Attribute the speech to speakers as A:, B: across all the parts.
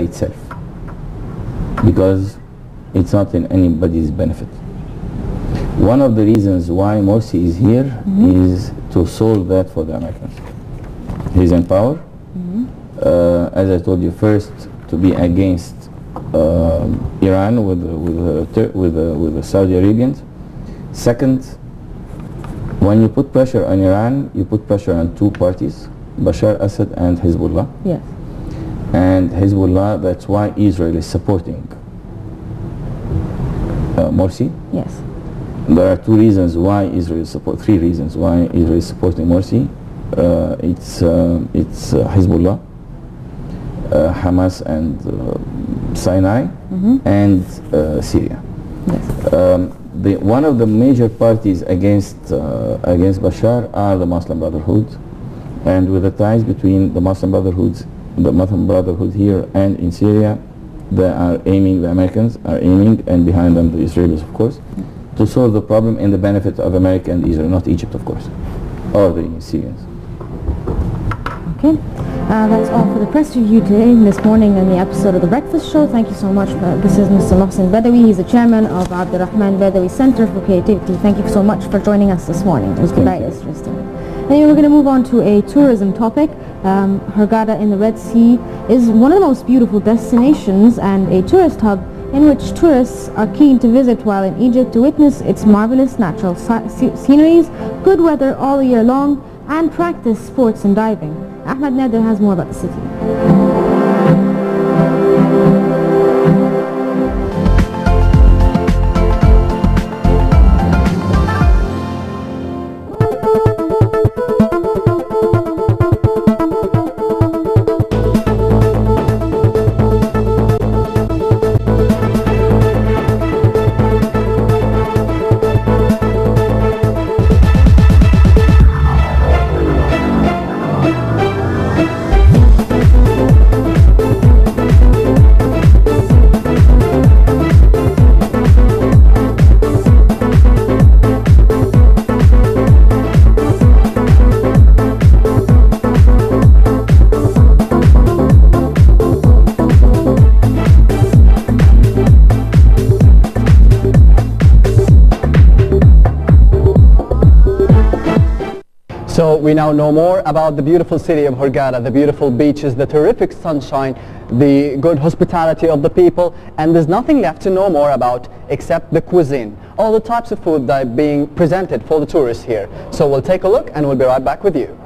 A: itself, because it's not in anybody's benefit. One of the reasons why Morsi is here is to solve that for the Americans. He's in power. As I told you, first to be against Iran with the Saudi Arabians. Second, when you put pressure on Iran, you put pressure on two parties, Bashar Assad and Hezbollah.
B: Yes.
A: And Hezbollah, that's why Israel is supporting Morsi.
B: Yes.
A: There are three reasons why Israel is supporting Morsi. It's Hezbollah, Hamas and Sinai, and Syria.
B: Yes.
A: One of the major parties against Bashar are the Muslim Brotherhood, and with the ties between the Muslim Brotherhood here and in Syria, the Americans are aiming, and behind them the Israelis, of course, to solve the problem in the benefit of America and Israel, not Egypt, of course, or the Syrians.
B: Okay, that's all for the press review today, this morning in the episode of The Breakfast Show. Thank you so much. This is Mr. Mohsen Badawi. He's the chairman of Abdurrahman Badawi Center for Creativity. Thank you so much for joining us this morning. It was very interesting. Anyway, we're going to move on to a tourism topic. Hurghada in the Red Sea is one of the most beautiful destinations and a tourist hub in which tourists are keen to visit while in Egypt to witness its marvelous natural sceneries, good weather all year long, and practice sports and diving. Ahmed Nader has more about the city.
C: So we now know more about the beautiful city of Hurghada, the beautiful beaches, the terrific sunshine, the good hospitality of the people, and there's nothing left to know more about except the cuisine, all the types of food that are being presented for the tourists here. So we'll take a look and we'll be right back with you.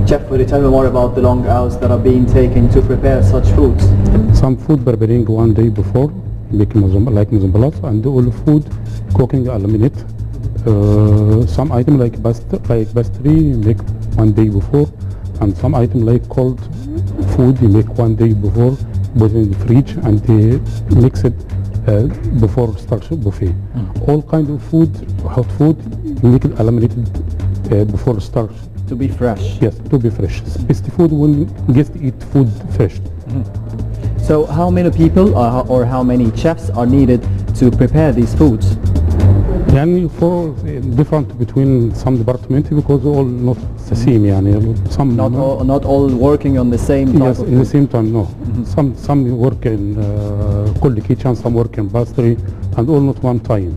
C: Chef, will you tell me more about the long hours that are being taken to prepare such foods?
D: Some food preparing one day before, like mozambilas, and all food cooking a minute. Some item like pastry make one day before, and some item like cold food you make one day before, put in the fridge and mix it before start buffet. All kind of food, hot food, make it eliminated before start.
C: To be fresh?
D: Yes, to be fresh. Best food when guests eat food fresh.
C: So how many people or how many chefs are needed to prepare these foods?
D: يعني for different between some departments because all not the same يعني some
C: not all working on the same type
D: yes
C: of
D: in the
C: food.
D: same time no some work in cold kitchen, some work in pastry, and all not one time.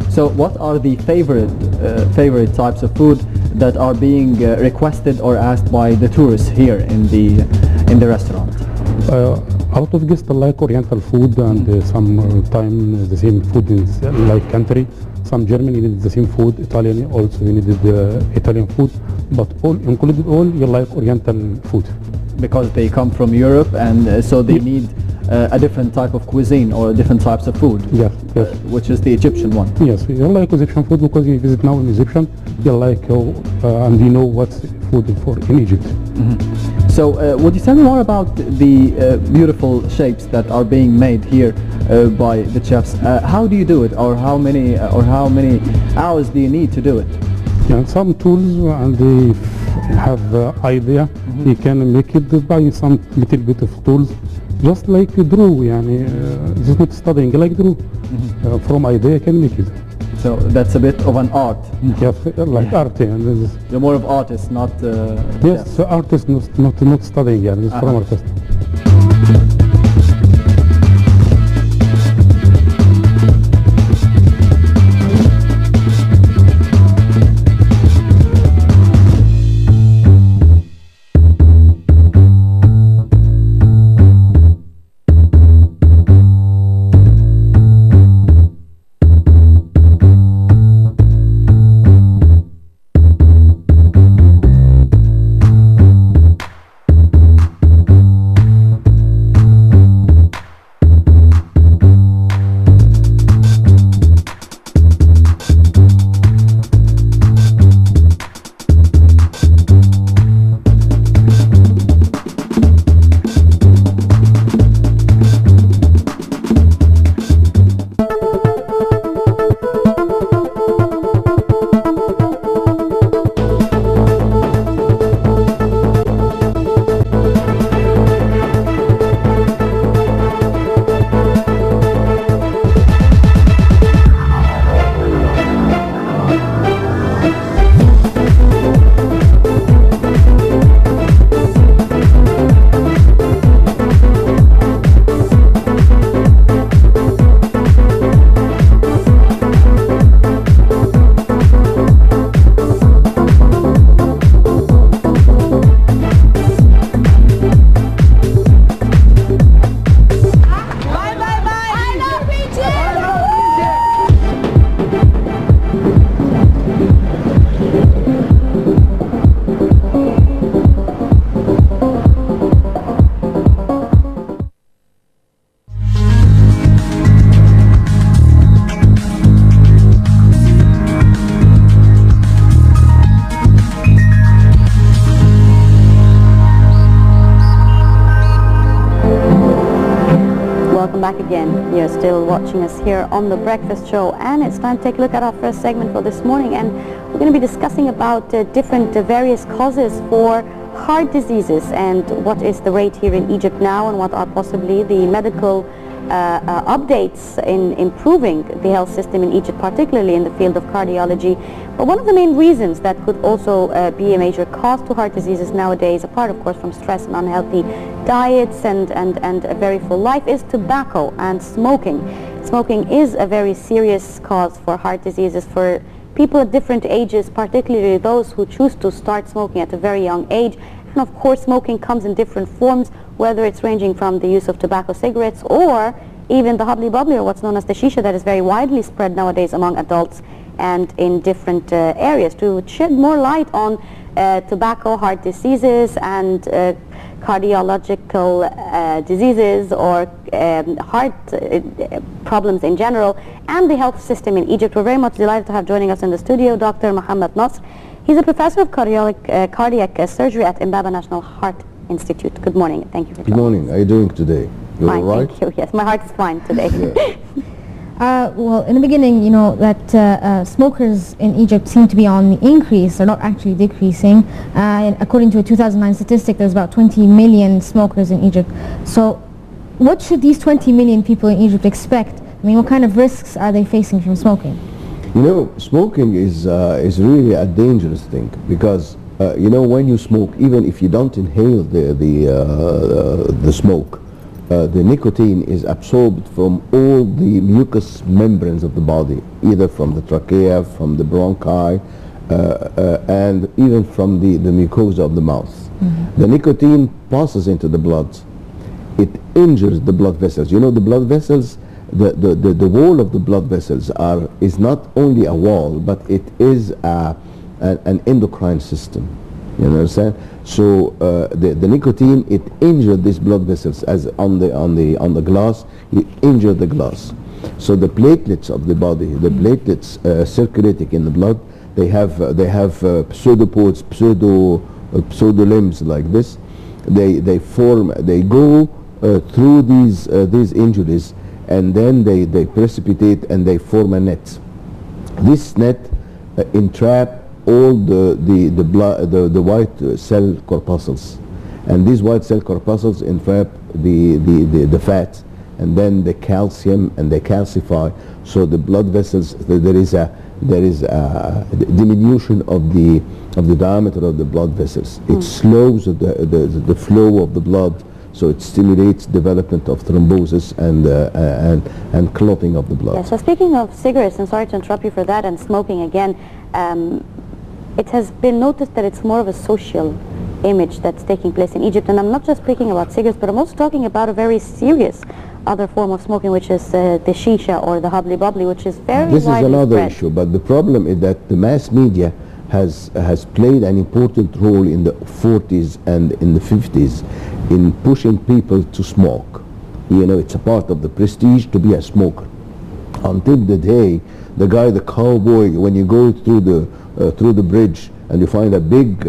C: So what are the favorite types of food that are being requested or asked by the tourists here in the restaurant?
D: A lot of guests like Oriental food and some time the same food in like country. Some German needed the same food, Italian also needed Italian food, but all included all you like Oriental food.
C: Because they come from Europe and so they need a different type of cuisine or different types of food.
D: Yes, yes.
C: Which is the Egyptian one.
D: Yes, you like Egyptian food because you visit now in Egyptian, you like and you know what's food for in Egypt.
C: So would you tell me more about the beautiful shapes that are being made here by the chefs? How do you do it, or how many hours do you need to do it?
D: Yeah, some tools and they have idea. You can make it by some little bit of tools. just like you draw يعني this is not studying like draw from idea can make it.
C: So that's a bit of an art.
D: Yes, like art يعني this is
C: You're more of artist, not
D: yes artist not studying يعني this is from artist.
E: Welcome back again. You're still watching us here on The Breakfast Show, and it's time to take a look at our first segment for this morning, and we're going to be discussing about different various causes for heart diseases and what is the rate here in Egypt now and what are possibly the medical updates in improving the health system in Egypt, particularly in the field of cardiology. But one of the main reasons that could also be a major cause to heart diseases nowadays, apart of course from stress and unhealthy diets and a very full life, is tobacco and smoking. Smoking is a very serious cause for heart diseases for people at different ages, particularly those who choose to start smoking at a very young age. And of course smoking comes in different forms, whether it's ranging from the use of tobacco cigarettes or even the hubbly bubbly, or what's known as the shisha, that is very widely spread nowadays among adults and in different areas. To shed more light on tobacco, heart diseases and cardiological diseases or heart problems in general and the health system in Egypt, we're very much delighted to have joining us in the studio Dr. Mohammed Nasr. He's a professor of cardiac surgery at Imbaba National Heart Institute. Good morning. Thank you for joining.
F: Good morning. How are you doing today? You're
E: fine,
F: all right?
E: thank you. Yes, my heart is fine today.
F: Yeah.
B: Well, in the beginning, you know, that smokers in Egypt seem to be on the increase. They're not actually decreasing. According to a 2009 statistic, there's about 20 million smokers in Egypt. So what should these 20 million people in Egypt expect? I mean, what kind of risks are they facing from smoking?
F: You know, smoking is really a dangerous thing because, you know, when you smoke, even if you don't inhale the smoke, the nicotine is absorbed from all the mucous membranes of the body, either from the trachea, from the bronchi, and even from the mucosa of the mouth. Mm-hmm. The nicotine passes into the blood. It injures the blood vessels. You know, the blood vessels, the wall of the blood vessels is not only a wall, but it is an endocrine system. You understand? So the nicotine, it injured these blood vessels, as on the glass, it injured the glass. So the platelets of the body, the platelets circulating in the blood, they have pseudopods, pseudo limbs like this. They go through these injuries, and then they precipitate and they form a net. This net entrap all the white cell corpuscles, and these white cell corpuscles entrap the fat, and then the calcium, and they calcify. So the blood vessels, there is a diminution of the diameter of the blood vessels. It slows the flow of the blood, so it stimulates development of thrombosis and clotting of the blood.
E: Yeah, so speaking of cigarettes, and sorry to interrupt you for that, and smoking again, it has been noticed that it's more of a social image that's taking place in Egypt. And I'm not just speaking about cigarettes, but I'm also talking about a very serious other form of smoking, which is the shisha or the hubbly bubbly, which is very
F: This is another
E: spread.
F: issue, but the problem is that the mass media has played an important role in the 40s and in the 50s in pushing people to smoke. You know, it's a part of the prestige to be a smoker. Until the day, the cowboy, when you go through the bridge and you find a big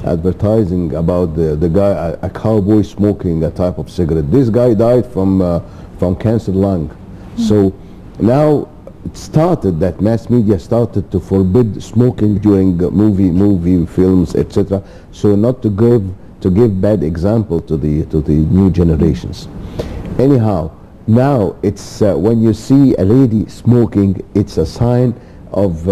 F: advertising about the guy, a cowboy smoking a type of cigarette. This guy died from cancer lung. So now it started that mass media started to forbid smoking during movie films, etc. So not to give bad example to the new generations. Anyhow, now it's when you see a lady smoking, it's a sign of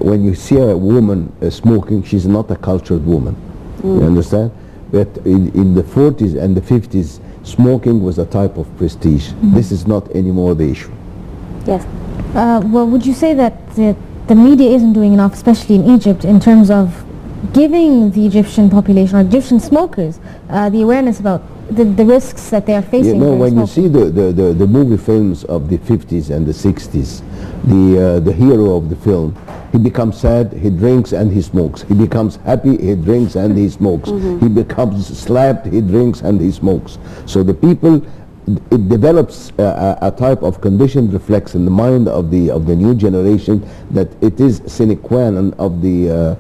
F: when you see a woman smoking, she's not a cultured woman. You understand? But in the 40s and the 50s, smoking was a type of prestige. This is not anymore the issue.
E: Yes.
B: Well, would you say that the media isn't doing enough, especially in Egypt, in terms of giving the Egyptian population or Egyptian smokers the awareness about the risks that they are facing?
F: You know, when you see the movie films of the 50s and the 60s, the hero of the film, he becomes sad, he drinks and he smokes. He becomes happy, he drinks and he smokes. He becomes slapped, he drinks and he smokes. So the people, it develops a type of conditioned reflex in the mind of the new generation that it is sine qua non of the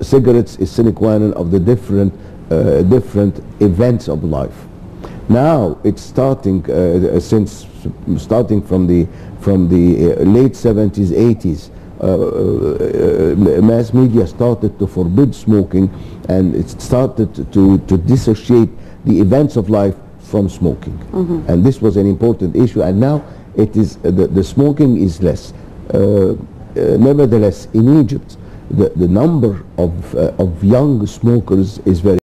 F: cigarettes, is sine qua non of the different events of life. Now it's starting starting from the late 70s, 80s. Mass media started to forbid smoking, and it started to dissociate the events of life from smoking. And this was an important issue, and now it is the smoking is less. Nevertheless, in Egypt, the number of young smokers is very